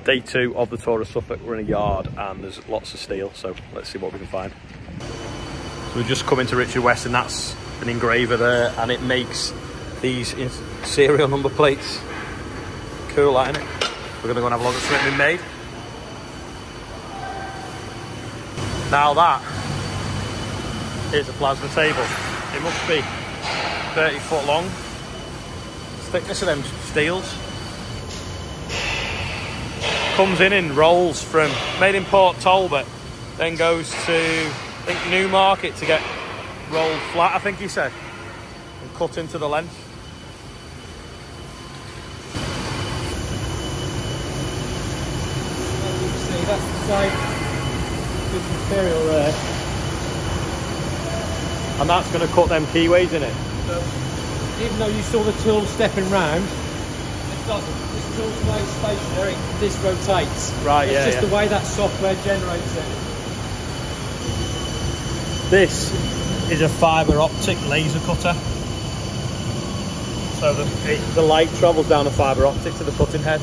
Day 2 of the tour of Suffolk. We're in a yard and there's lots of steel, so let's see what we can find. So we've just come into Richard West, and that's an engraver there, and it makes these serial number plates. Cool, that, isn't it? We're going to go and have a look at something being made. Now that is a plasma table. It must be 30 foot long. Thickness of them steels. Comes in rolls from, made in Port Talbot, then goes to, I think, Newmarket to get rolled flat, I think he said, and cut into the length. See, that's the same good material there. And that's going to cut them keyways in it. So, even though you saw the tool stepping round, it doesn't. This tool's made stationary, this rotates. Right, it's yeah, just the way that software generates it. This is a fibre optic laser cutter. So the light travels down the fibre optic to the cutting head.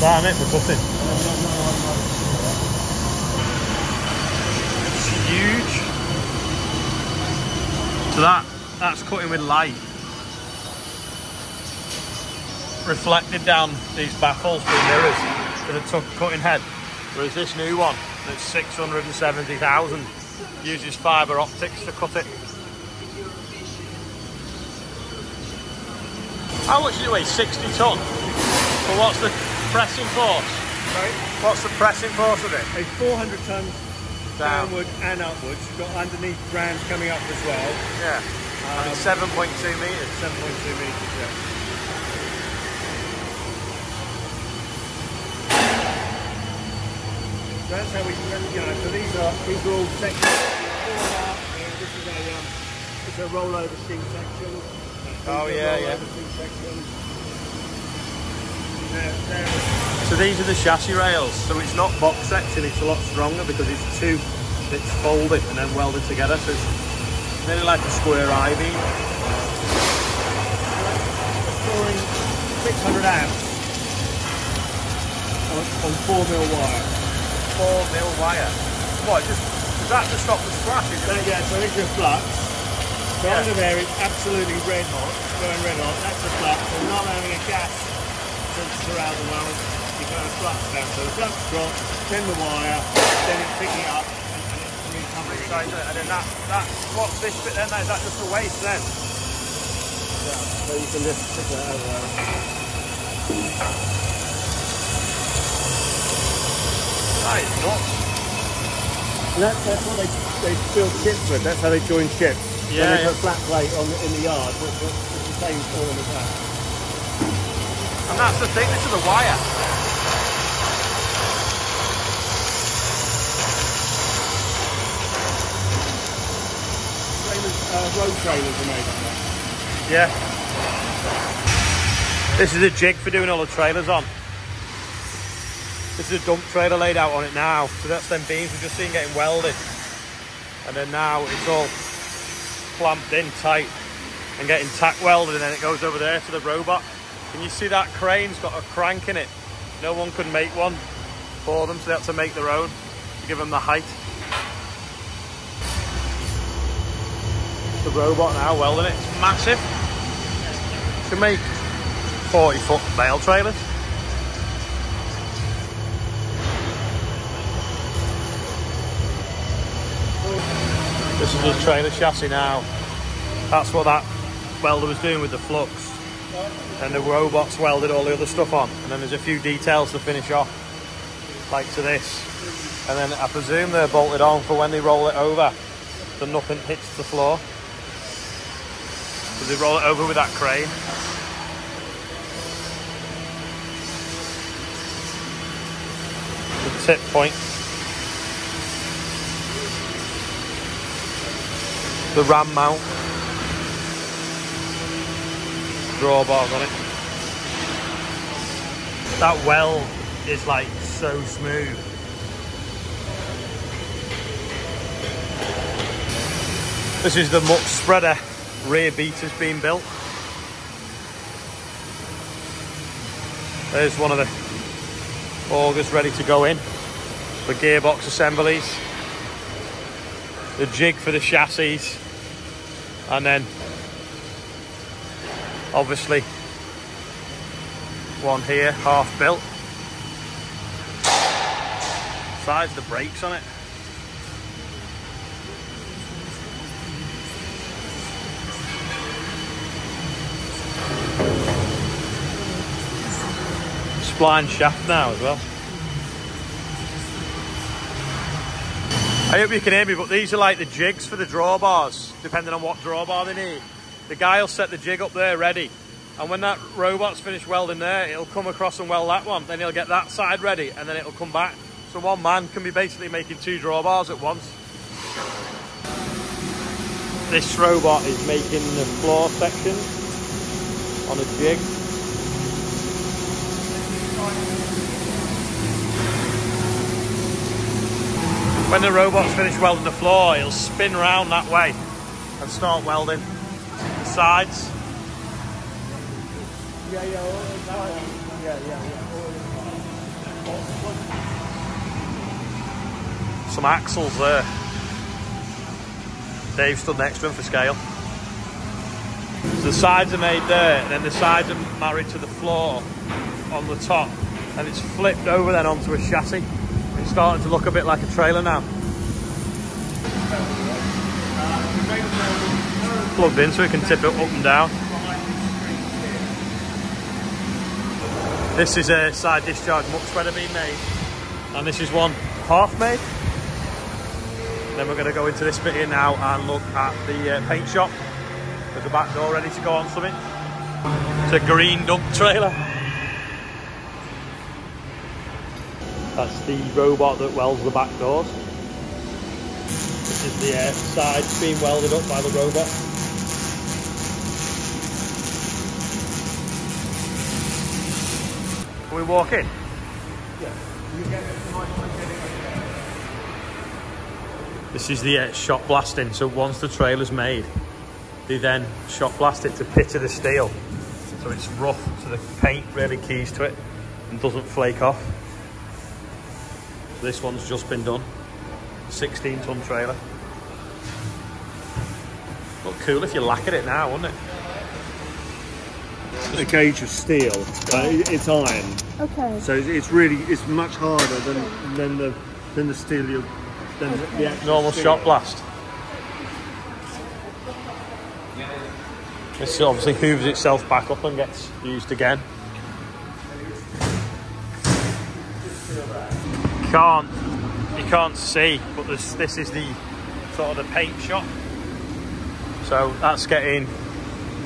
Damn it, for cutting. It's huge. So that's cutting with light. Reflected down these baffles through mirrors to the cutting head. Whereas this new one, that's 670,000, uses fibre optics to cut it. How much does it weigh? 60 tonne? But what's the pressing force? Sorry? What's the pressing force of it? It's 400 tonnes downward and upwards. You've got underneath brands coming up as well. Yeah. And it's 7.2 metres. 7.2 metres, yeah. So that's how we, so these are all sections. This is it's a rollover steam section. Oh yeah, yeah. Steam section. So these are the chassis rails. So it's not box section, it's a lot stronger because it's two bits folded and then welded together. So it's nearly like a square I-beam. Storing 600 amps on 4mm wire. 4mm wire. What? Is that to stop the splash? Yeah, so it's your flux. So under there it's absolutely red hot, going red hot. That's the flux. So we're not having a gas throughout the world. You can have a flux down. So the flux drops, then the wire, then it's picking up and it's recovering. And then that what's this bit then? Is that just a waste then? Yeah, so you can just pick that over there. That is nuts. And that's what they build ships with. That's how they join ships. Yeah. When they put a flat plate in the yard, it's the same form as that. And that's the thickness of the wire. Road trailers are made like that. Yeah. This is a jig for doing all the trailers on. This is a dump trailer laid out on it now. So that's them beams we've just seen getting welded. And then now it's all clamped in tight and getting tack welded, and then it goes over there to the robot. Can you see that crane's got a crank in it? No one could make one for them, so they had to make their own to give them the height. The robot now welding it. It's massive. You can make 40-foot bale trailers. This is his trailer chassis now. That's what that welder was doing with the flux. And the robot's welded all the other stuff on. And then there's a few details to finish off, like to this. And then I presume they're bolted on for when they roll it over, so nothing hits the floor. So they roll it over with that crane. The tip point. The ram mount. Drawbars on it. That weld is like so smooth. This is the muck spreader rear beaters being built. There's one of the augers ready to go in. The gearbox assemblies. The jig for the chassis. And then obviously one here, half built. Size of the brakes on it. Spline shaft now as well. I hope you can hear me, but these are like the jigs for the drawbars, depending on what drawbar they need. The guy will set the jig up there ready, and when that robot's finished welding there, it'll come across and weld that one, then he'll get that side ready, and then it'll come back. So one man can be basically making 2 drawbars at once. This robot is making the floor section on a jig. When the robot's finished welding the floor, it'll spin round that way and start welding the sides. Some axles there. Dave stood next to him for scale. So the sides are made there, and then the sides are married to the floor on the top, and it's flipped over then onto a chassis. It's starting to look a bit like a trailer now. Plugged in so it can tip it up and down. This is a side discharge muck spreader being made, and this is one half made. Then we're going to go into this bit here now and look at the paint shop. There's a back door ready to go on something. It's a green dump trailer. That's the robot that welds the back doors. This is the sides being welded up by the robot. Can we walk in? Yeah. You get This is the shot blasting. So once the trailer's made, they then shot blast it to pit of the steel. So it's rough, so the paint really keys to it and doesn't flake off. This one's just been done. 16-ton trailer. Look cool if you lacquered it now, wouldn't it? a gauge of steel, but it's iron. Okay. So it's much harder than the steel the actual Normal steel. shot blast. This obviously hoovers itself back up and gets used again. You can't see, but this is the sort of the paint shop. So that's getting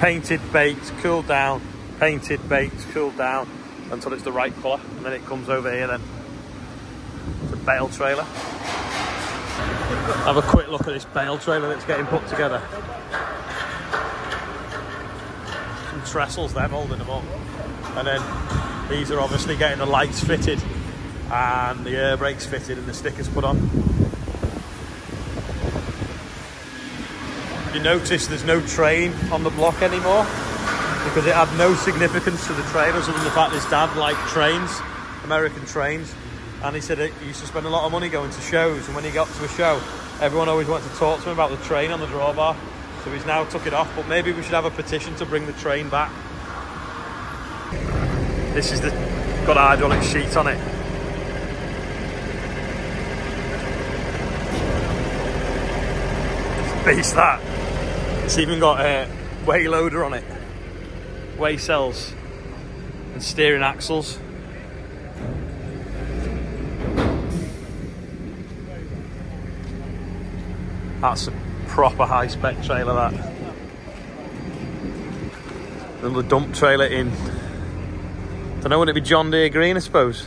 painted, baked, cooled down, painted, baked, cooled down until it's the right colour, and then it comes over here then. It's a Bale trailer. Have a quick look at this Bale trailer that's getting put together. Some trestles then holding them up, and then these are obviously getting the lights fitted and the air brakes fitted and the stickers put on. You notice there's no train on the block anymore because it had no significance to the trailers other than the fact his dad liked trains, American trains, and he said he used to spend a lot of money going to shows, and when he got to a show everyone always wanted to talk to him about the train on the drawbar, so he's now took it off. But maybe we should have a petition to bring the train back. This is got a hydraulic sheet on it. Beast that. It's even got a way loader on it, way cells and steering axles. That's a proper high spec trailer, that. Another dump trailer in, don't know, would it be John Deere green, I suppose.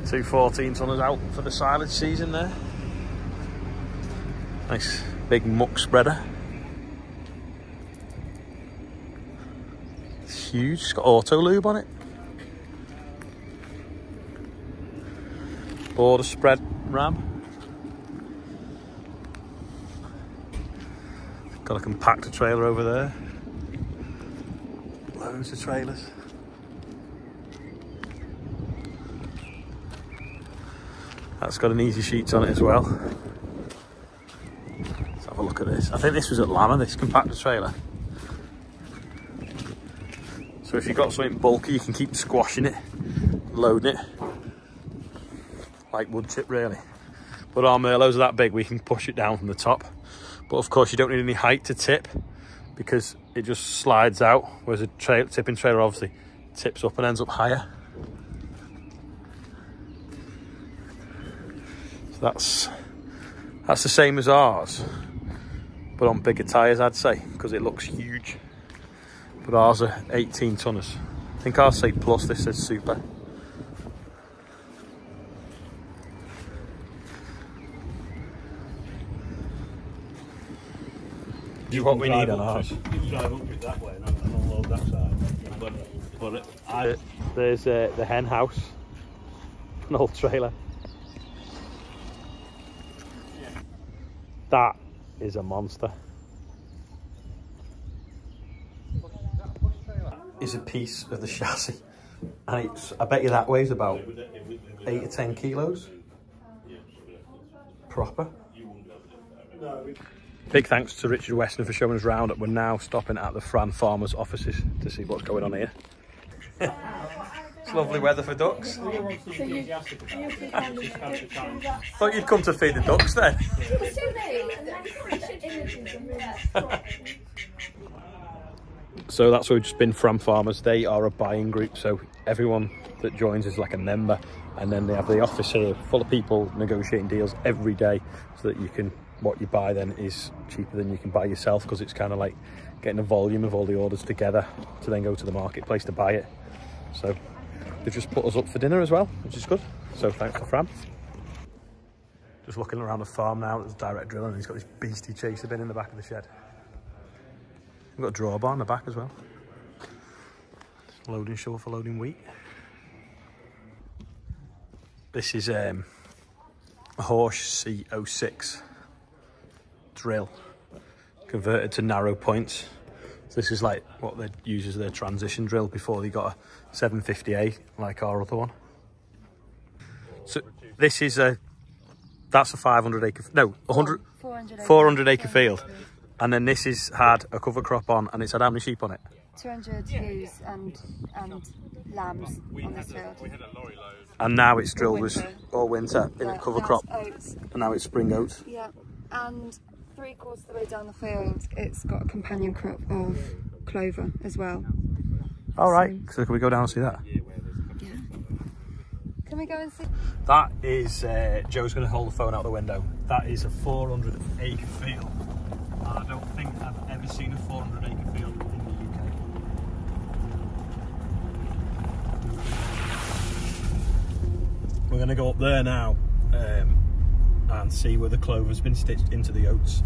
2 14-tonners out for the silage season there. Nice big muck spreader. It's huge, it's got auto lube on it. Border spread ram. Got a compactor trailer over there. Loads of trailers. That's got an easy sheets on it as well. Let's have a look at this. I think this was at Lama, this compactor trailer. So if you've got something bulky, you can keep squashing it, loading it. Like wood chip really. But our Merlots are that big, we can push it down from the top. But of course you don't need any height to tip because it just slides out. Whereas a tipping trailer obviously tips up and ends up higher. So that's the same as ours, but on bigger tyres I'd say, because it looks huge. But ours are 18 tonners. I think ours say plus, this says super. Is what we need on ours. You can drive up it that way and unload that side. There's the hen house, an old trailer. That is a monster. Is a piece of the chassis, and I bet you that weighs about 8 or 10 kilos. Proper. Big thanks to Richard Weston for showing us Roundup. We're now stopping at the Fran Farmers offices to see what's going on here. It's lovely weather for ducks. Thought you'd come to feed the ducks then. So that's where we've just been, Fran Farmers. They are a buying group, so everyone that joins is like a member, and then they have the office here full of people negotiating deals every day, so that you can, what you buy then is cheaper than you can buy yourself, because it's kind of like getting a volume of all the orders together to then go to the marketplace to buy it. So they've just put us up for dinner as well, which is good. So thanks to Fran. Just looking around the farm now, there's direct drilling, and he's got this beastie chaser bin in the back of the shed. We've got a drawbar in the back as well. Loading shovel for loading wheat. This is a Horsch C06 drill, converted to narrow points. So this is like what they use as their transition drill before they got a 750A like our other one. So this is that's a 500 acre, no, 400 acre field. And then this has had a cover crop on, and it's had how many sheep on it? 200 ewes and lambs on this field. And now it's drilled with all winter in a cover crop. Oats. And now it's spring oats. Yeah, and 3/4 of the way down the field, it's got a companion crop of clover as well. All right, so can we go down and see that? Yeah. Can we go and see? That is, Joe's going to hold the phone out the window. That is a 400 acre field. And I don't think I've ever seen a 400 acre field in the UK. We're going to go up there now and see where the clover's been stitched into the oats.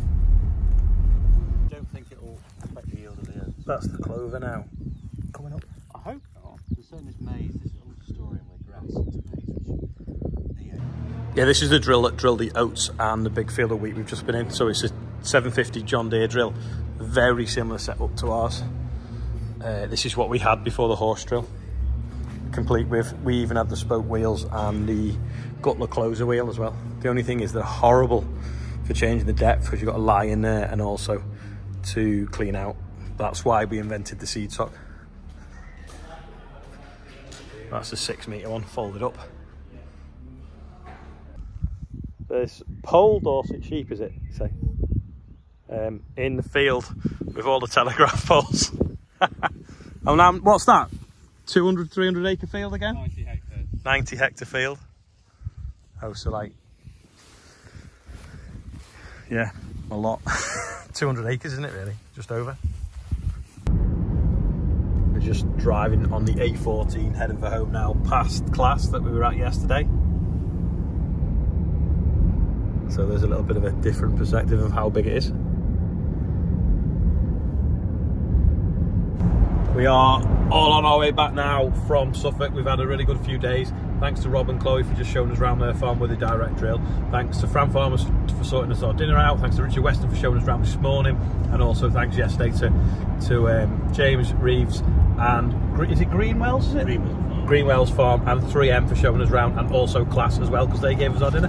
I don't think it'll affect the yield of the oats. That's the clover now. Coming up. I hope not. There's certain this maize, this understory with grass into maize, which Yeah, this is the drill that drilled the oats and the big field of wheat we've just been in. So it's a 750 John Deere drill, very similar setup to ours. This is what we had before the horse drill, complete with, we even had the spoke wheels and the guttler closer wheel as well. The only thing is they're horrible for changing the depth, because you've got to lie in there and also to clean out. That's why we invented the seed sock. That's a 6 metre one folded up. There's pole Dorset sheep, is it, you say? In the field with all the telegraph poles. Oh, now, what's that? 200, 300 acre field again? 90 hectares. 90 hectare field. Oh, so like, yeah, a lot. 200 acres, isn't it really? Just over. We're just driving on the A14 heading for home now, past class that we were at yesterday. So there's a little bit of a different perspective of how big it is. We are all on our way back now from Suffolk. We've had a really good few days. Thanks to Rob and Chloe for just showing us around their farm with the direct drill. Thanks to Fran Farmers for sorting us our dinner out. Thanks to Richard Weston for showing us around this morning. And also thanks yesterday to James Reeves and, is it Greenwells? Is it? Greenwells Farm and 3M for showing us around, and also Class as well because they gave us our dinner.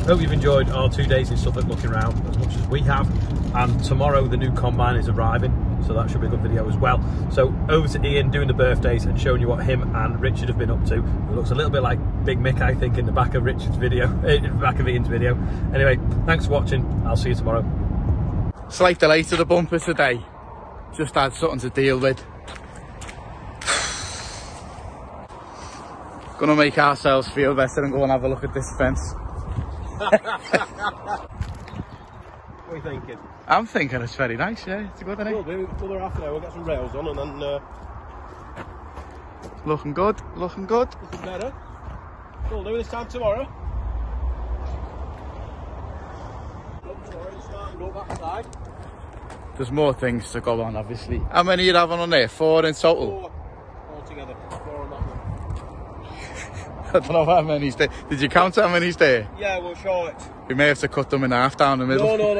Hope you've enjoyed our 2 days in Suffolk looking around as much as we have. And tomorrow the new combine is arriving, so that should be a good video as well. So over to Ian doing the birthdays and showing you what him and Richard have been up to. It looks a little bit like Big Mick, I think, in the back of Richard's video, in the back of Ian's video. Anyway, thanks for watching. I'll see you tomorrow. Slight delay to the bumper today. Just had something to deal with. Gonna make ourselves feel better and go and have a look at this fence. What are you thinking? I'm thinking it's very nice, yeah. It's good, isn't it? We'll do another half an hour, we'll get some rails on and then... Looking good, looking good. Looking better. We'll do this time tomorrow. There's more things to go on, obviously. How many are you having on there? 4 in total? 4 altogether. 4 on that one. I don't know how many's there. Did you count how many's there? Yeah, we'll show it. We may have to cut them in half down the middle. No.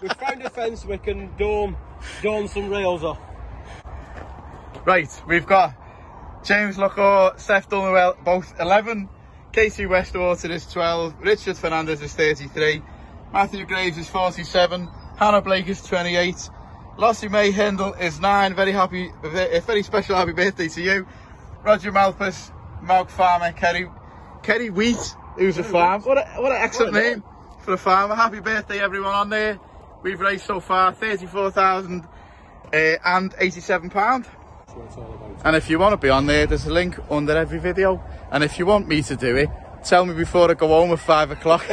We've found a fence we can dome some rails off. Right, we've got James Lockor, Seth Dunwell, both 11. Casey Westwater is 12. Richard Fernandez is 33. Matthew Graves is 47. Hannah Blake is 28. Lossie May Hindle is 9. Very special happy birthday to you. Roger Malpas, Malk Farmer, Kerry Wheat, who's a farm. What an excellent name for a farmer. Happy birthday everyone on there. We've raised so far £34,087. And if you want to be on there, there's a link under every video. And if you want me to do it, tell me before I go home at 5 o'clock.